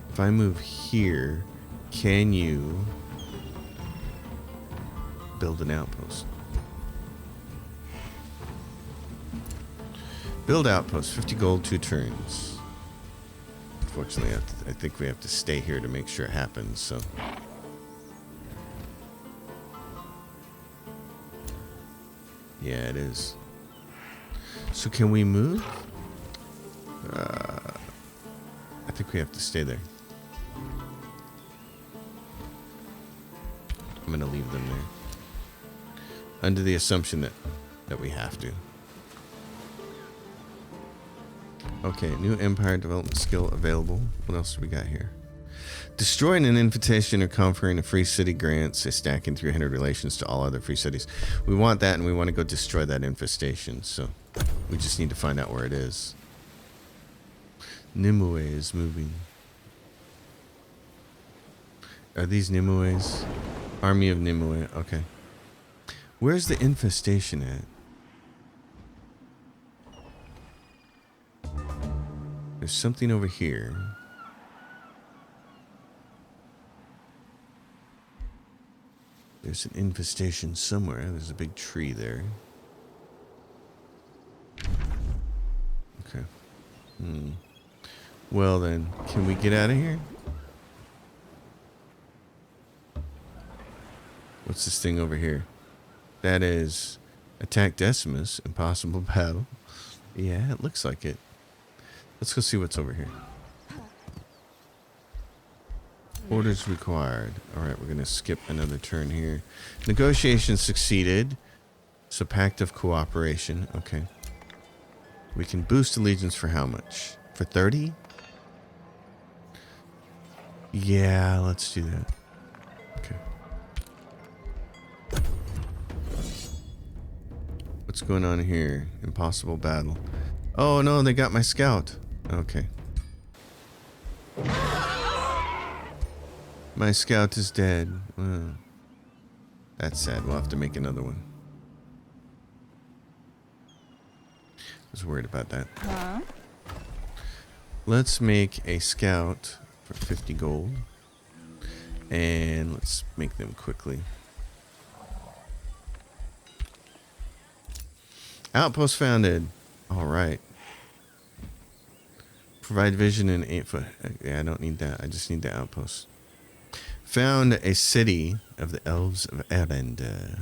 If I move here, can you build an outpost? Build outpost, 50 gold, 2 turns. Unfortunately, I think we have to stay here to make sure it happens, so... Yeah, it is. So can we move? I think we have to stay there. I'm going to leave them there. Under the assumption that we have to. Okay, new empire development skill available. What else do we got here? Destroying an invitation or conferring a free city grants a stacking 300 relations to all other free cities. We want that, and we want to go destroy that infestation. So we just need to find out where it is. Nimue is moving. Are these Nimues? Army of Nimue. Okay. Where's the infestation at? There's something over here. There's an infestation somewhere. There's a big tree there. Okay. Well then, can we get out of here? What's this thing over here? That is Attack Decimus, impossible battle. Yeah, it looks like it. Let's go see what's over here. Orders required. Alright, we're going to skip another turn here. Negotiations succeeded. So pact of cooperation. Okay. We can boost allegiance for how much? For 30? Yeah, let's do that. Okay. What's going on here? Impossible battle. Oh no, they got my scout. Okay. My scout is dead. That's sad. We'll have to make another one. I was worried about that. Huh? Let's make a scout for 50 gold. And let's make them quickly. Outpost founded. Alright. Provide vision in 8 foot. Yeah, I don't need that. I just need the outpost. Found a city of the Elves of Arendar.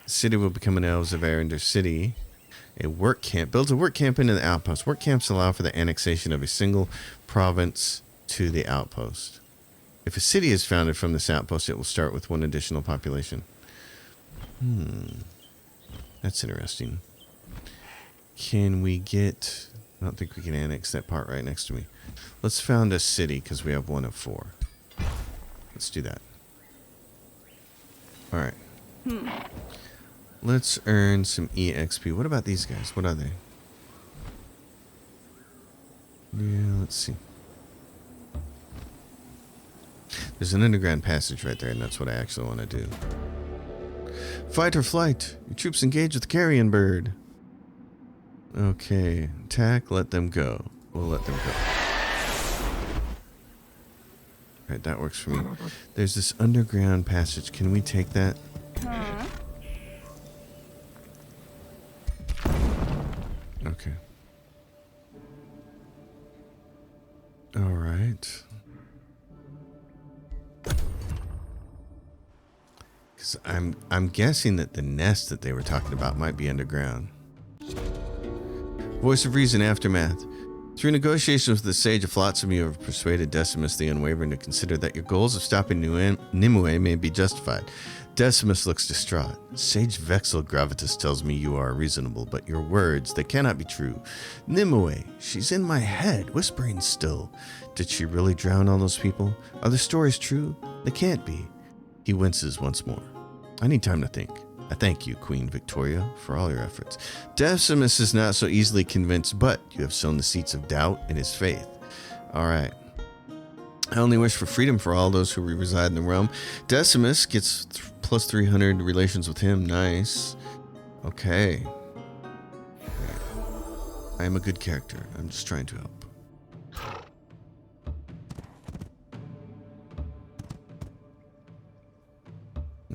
The city will become an Elves of Arendar city. A work camp. Builds a work camp into the outpost. Work camps allow for the annexation of a single province to the outpost. If a city is founded from this outpost, it will start with 1 additional population. That's interesting. Can we get... I don't think we can annex that part right next to me. Let's found a city because we have 1 of 4. Let's do that. Alright. Let's earn some EXP. What about these guys? What are they? Yeah, let's see. There's an underground passage right there, and that's what I actually want to do. Fight or flight. Your troops engage with the carrion bird. Okay. Attack, let them go. We'll let them go. Alright, that works for me. There's this underground passage. Can we take that? Okay. Alright. Because I'm guessing that the nest that they were talking about might be underground. Voice of Reason Aftermath. Through negotiations with the Sage of Flotsam, you have persuaded Decimus the Unwavering to consider that your goals of stopping Nimue may be justified. Decimus looks distraught. Sage Vexel Gravitas tells me you are reasonable, but your words, they cannot be true. Nimue, she's in my head, whispering still. Did she really drown all those people? Are the stories true? They can't be. He winces once more. I need time to think. I thank you, Queen Victoria, for all your efforts. Decimus is not so easily convinced, but you have sown the seeds of doubt in his faith. All right. I only wish for freedom for all those who reside in the realm. Decimus gets plus 300 relations with him. Nice. Okay. I am a good character. I'm just trying to help.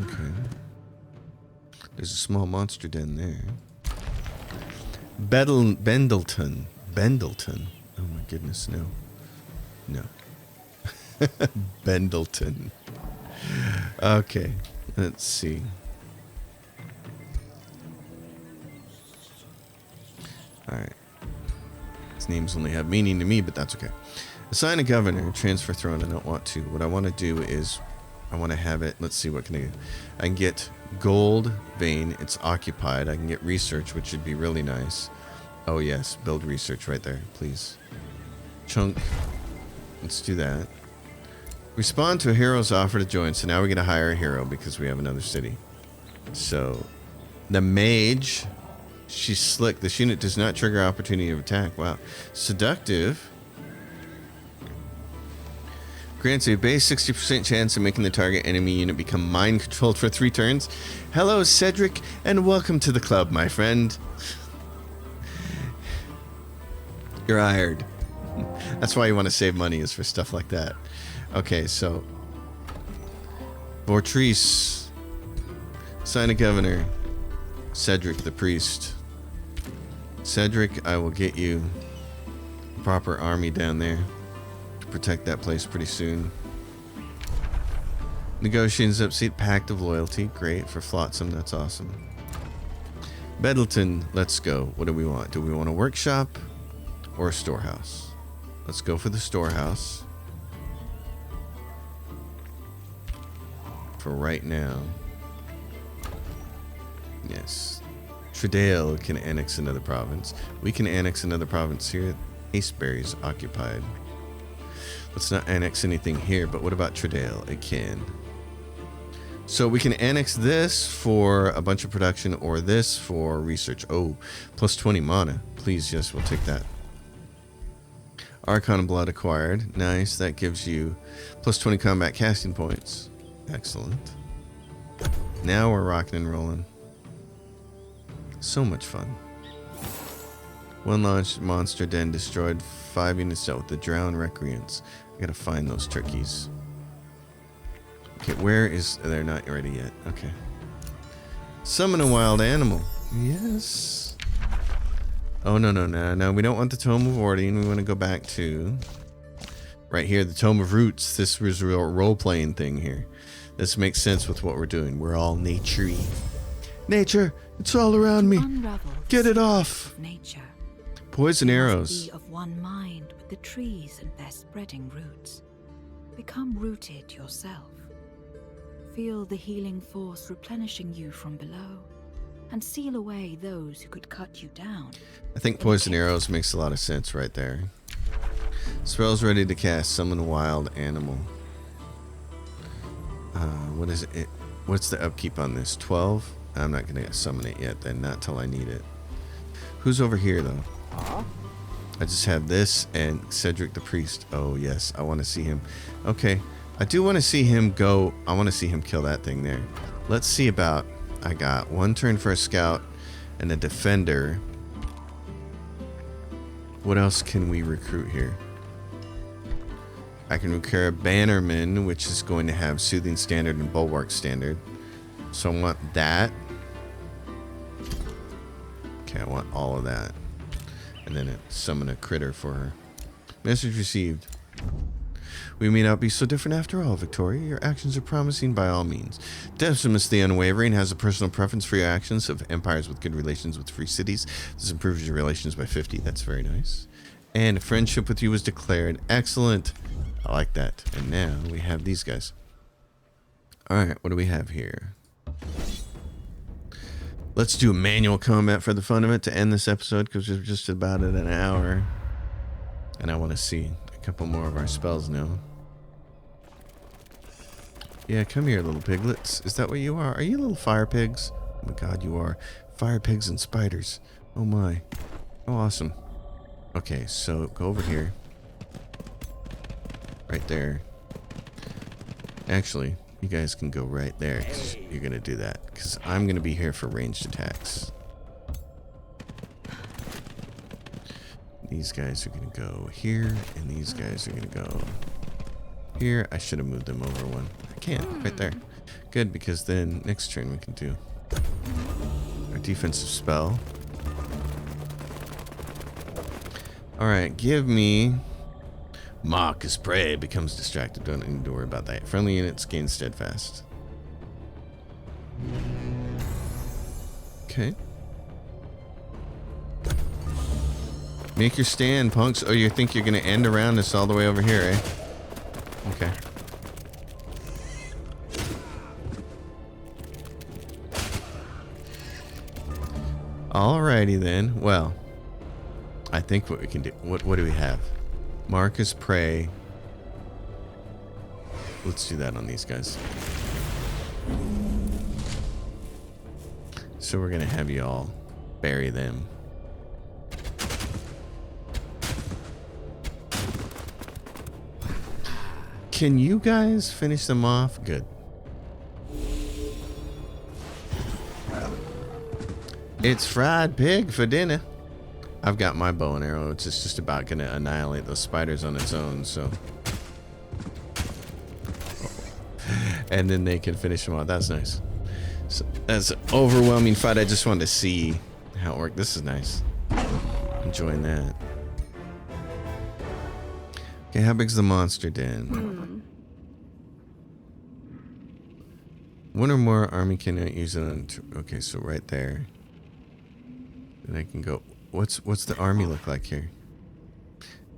Okay. There's a small monster den there. Bendleton. Oh my goodness, no. No. Bendleton. Okay, let's see. Alright. His names only have meaning to me, but that's okay. Assign a governor, transfer throne. I don't want to. What I want to do is, I want to have it, let's see, what can I do? I can get gold vein, it's occupied. I can get research, which would be really nice. Oh yes, build research right there, please. Chunk. Let's do that. Respond to a hero's offer to join. So now we get to hire a hero because we have another city. So the mage, she's slick. This unit does not trigger opportunity of attack. Wow. Seductive. Grants a base 60% chance of making the target enemy unit become mind controlled for 3 turns. Hello, Cedric, and welcome to the club, my friend. You're hired. That's why you want to save money, is for stuff like that. Okay, so Vortrice, sign a governor. Cedric the priest. Cedric, I will get you a proper army down there to protect that place pretty soon. Negotiations upseat, pact of loyalty. Great for Flotsam, that's awesome. Bedleton, let's go. What do we want? Do we want a workshop or a storehouse? Let's go for the storehouse. For right now. Yes. Tredale can annex another province. We can annex another province here. Aceberry's occupied. Let's not annex anything here, but what about Tredale? It can. So we can annex this for a bunch of production or this for research. Oh, plus 20 mana. Please, yes, we'll take that. Arcana Blood acquired. Nice. That gives you plus 20 combat casting points. Excellent. Now we're rocking and rolling. So much fun. One launched monster den destroyed. 5 units dealt with the drowned recreants. I gotta find those turkeys. Okay, where is... They're not ready yet. Okay. Summon a wild animal. Yes. Oh, no. We don't want the Tome of Ordine. We want to go back to... Right here, the Tome of Roots. This was a real role-playing thing here. This makes sense with what we're doing. We're all nature-y. Nature! It's all around me! Get it off! Nature. Poison arrows. Be of one mind with the trees and their spreading roots. Become rooted yourself. Feel the healing force replenishing you from below, and seal away those who could cut you down. I think poison arrows makes a lot of sense right there. Spells ready to cast. Summon a wild animal. What is it? What's the upkeep on this? 12? I'm not gonna summon it yet then, not till I need it. Who's over here though? I just have this and Cedric the priest. Oh yes, I want to see him. Okay, I do want to see him go. I want to see him kill that thing there. Let's see about... I got 1 turn for a scout and a defender. What else can we recruit here? I can recruit a bannerman, which is going to have soothing standard and bulwark standard. So I want that. Okay, I want all of that. And then summon a critter for her. Message received. We may not be so different after all, Victoria. Your actions are promising by all means. Decimus the Unwavering has a personal preference for your actions of empires with good relations with free cities. This improves your relations by 50. That's very nice. And friendship with you was declared. Excellent. I like that. And now we have these guys. Alright, what do we have here? Let's do manual combat for the fun of it to end this episode, because we're just about at an hour. And I want to see a couple more of our spells now. Yeah, come here, little piglets. Is that what you are? Are you little fire pigs? Oh my god, you are. Fire pigs and spiders. Oh my. Oh, awesome. Okay, so go over here. Right there. Actually, you guys can go right there, 'cause you're going to do that. Because I'm going to be here for ranged attacks. These guys are going to go here, and these guys are going to go here. I should have moved them over one. I can't. Right there. Good, because then next turn we can do our defensive spell. Alright, give me... Marcus Prey becomes distracted. Don't need to worry about that. Friendly units gain steadfast. Okay. Make your stand, punks. Oh, you think you're going to end around us all the way over here, eh? Okay. Alrighty then. Well, I think what we can do... What do we have? Marcus Prey. Let's do that on these guys. So we're going to have you all bury them. Can you guys finish them off? Good. It's fried pig for dinner. I've got my bow and arrow. It's just about going to annihilate those spiders on its own, so. And then they can finish them off. That's nice. So that's an overwhelming fight. I just wanted to see how it worked. This is nice. Enjoying that. Okay, how big's the monster den? One or more army cannot use it on... Okay, so right there. And I can go... What's the army look like here?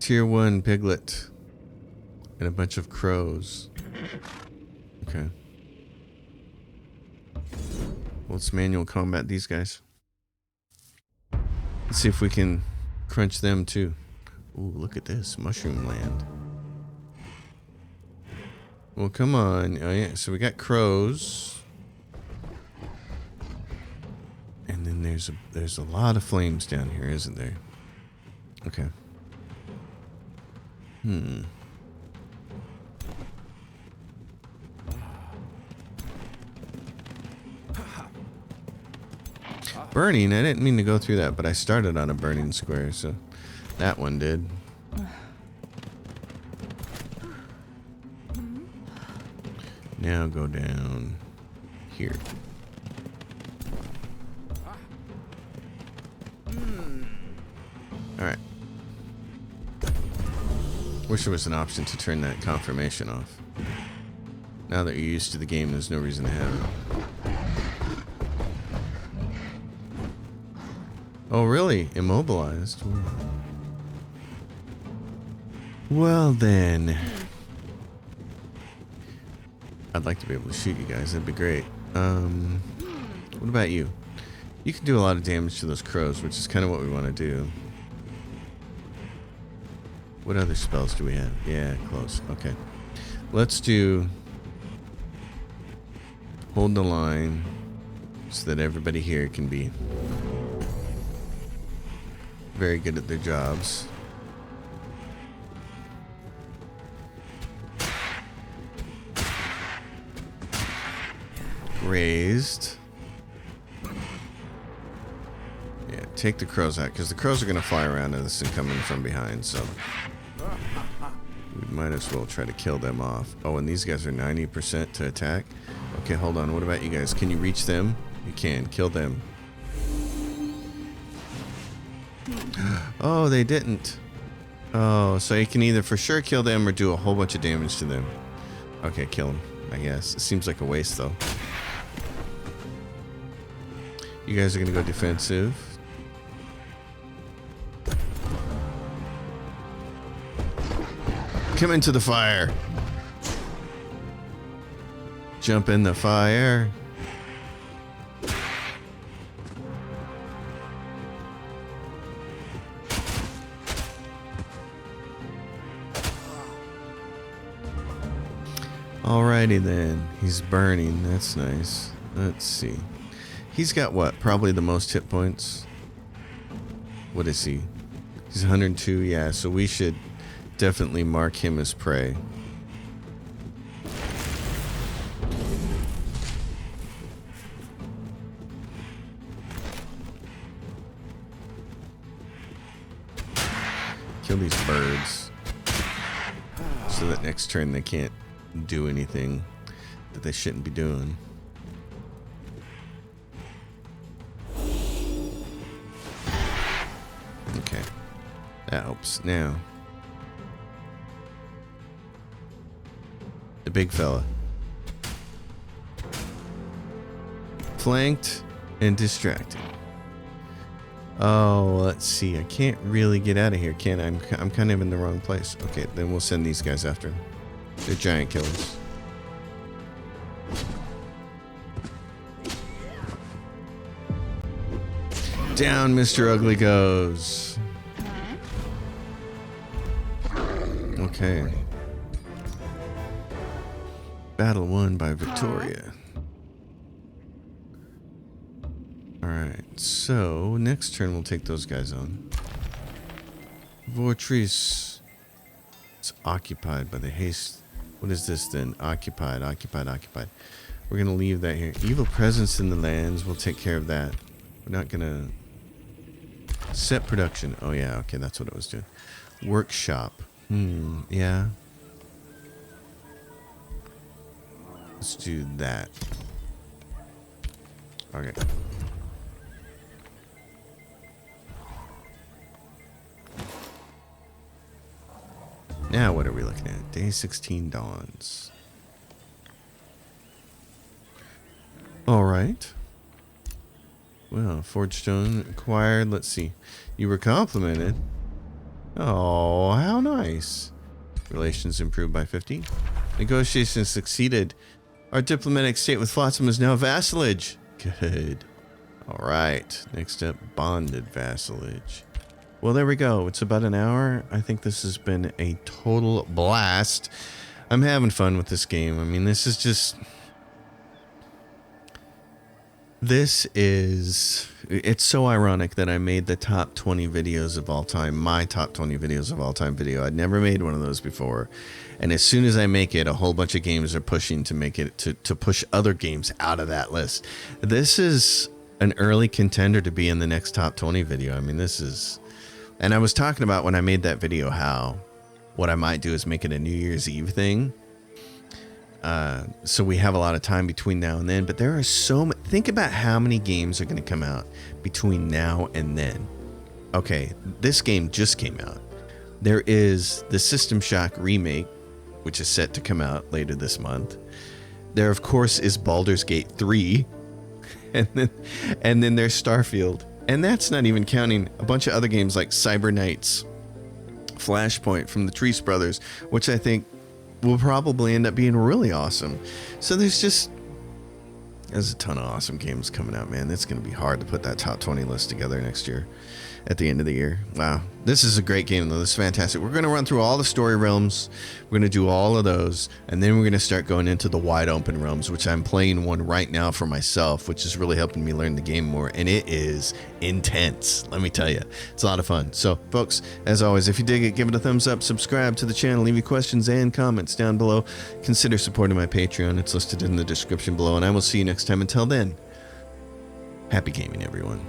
Tier 1 piglet. And a bunch of crows. Okay. Well, let's manual combat these guys. Let's see if we can crunch them too. Ooh, look at this. Mushroom land. Well, come on. Oh, yeah. So we got crows. And then there's a lot of flames down here, isn't there? Okay. Burning? I didn't mean to go through that, but I started on a burning square, so that one did. Now go down here. Alright. Wish there was an option to turn that confirmation off. Now that you're used to the game, there's no reason to have it. Oh, really? Immobilized? Well, then. I'd like to be able to shoot you guys. That'd be great. What about you? You can do a lot of damage to those crows, which is kind of what we want to do. What other spells do we have? Yeah, close. Okay. Let's do... Hold the line so that everybody here can be very good at their jobs. Raised. Yeah, take the crows out, because the crows are going to fly around at us and come in from behind, so we might as well try to kill them off. Oh, and these guys are 90% to attack. Okay, hold on. What about you guys? Can you reach them? You can. Kill them. Oh, they didn't. Oh, so you can either for sure kill them or do a whole bunch of damage to them. Okay, kill them, I guess. It seems like a waste, though. You guys are going to go defensive. Come into the fire. Jump in the fire. Alrighty then. He's burning. That's nice. Let's see. He's got what? Probably the most hit points. What is he? He's 102. Yeah, so we should definitely mark him as prey. Kill these birds. So that next turn they can't do anything that they shouldn't be doing. Okay. That helps. Now, the big fella. Flanked and distracted. Oh, let's see. I can't really get out of here, can I? I'm kind of in the wrong place. Okay, then we'll send these guys after him. They're giant killers. Down, Mr. Ugly goes. Okay. Battle won by Victoria. Alright, so next turn we'll take those guys on. Vortrice. It's occupied by the haste. What is this then? Occupied. We're going to leave that here. Evil presence in the lands. We'll take care of that. We're not going to... Set production. Oh yeah, okay, that's what it was doing. Workshop. Yeah. Let's do that. Okay. Now what are we looking at? Day 16 dawns. Alright. Well, Forge Stone acquired. Let's see. You were complimented. Oh, how nice. Relations improved by 50. Negotiations succeeded. Our diplomatic state with Flotsam is now vassalage. Good. Alright. Next up, bonded vassalage. Well, there we go. It's about an hour. I think this has been a total blast. I'm having fun with this game. I mean, this is just... This is... It's so ironic that I made the top 20 videos of all time, my top 20 videos of all time video. I'd never made one of those before. And as soon as I make it, a whole bunch of games are pushing to make it, to push other games out of that list. This is an early contender to be in the next top 20 video. I mean, this is... And I was talking about when I made that video how what I might do is make it a New Year's Eve thing. So we have a lot of time between now and then. But there are so many... Think about how many games are going to come out between now and then. Okay, this game just came out. There is the System Shock remake, which is set to come out later this month. There, of course, is Baldur's Gate 3. And then there's Starfield. And that's not even counting a bunch of other games like Cyber Knights, Flashpoint from the Treese Brothers, which I think will probably end up being really awesome. So there's a ton of awesome games coming out, man. It's going to be hard to put that top 20 list together next year at the end of the year. Wow. This is a great game, though. This is fantastic. We're going to run through all the story realms. We're going to do all of those. And then we're going to start going into the wide open realms, which I'm playing one right now for myself, which is really helping me learn the game more. And it is intense. Let me tell you, it's a lot of fun. So, folks, as always, if you dig it, give it a thumbs up, subscribe to the channel, leave your questions and comments down below. Consider supporting my Patreon. It's listed in the description below. And I will see you next time. Until then, happy gaming, everyone.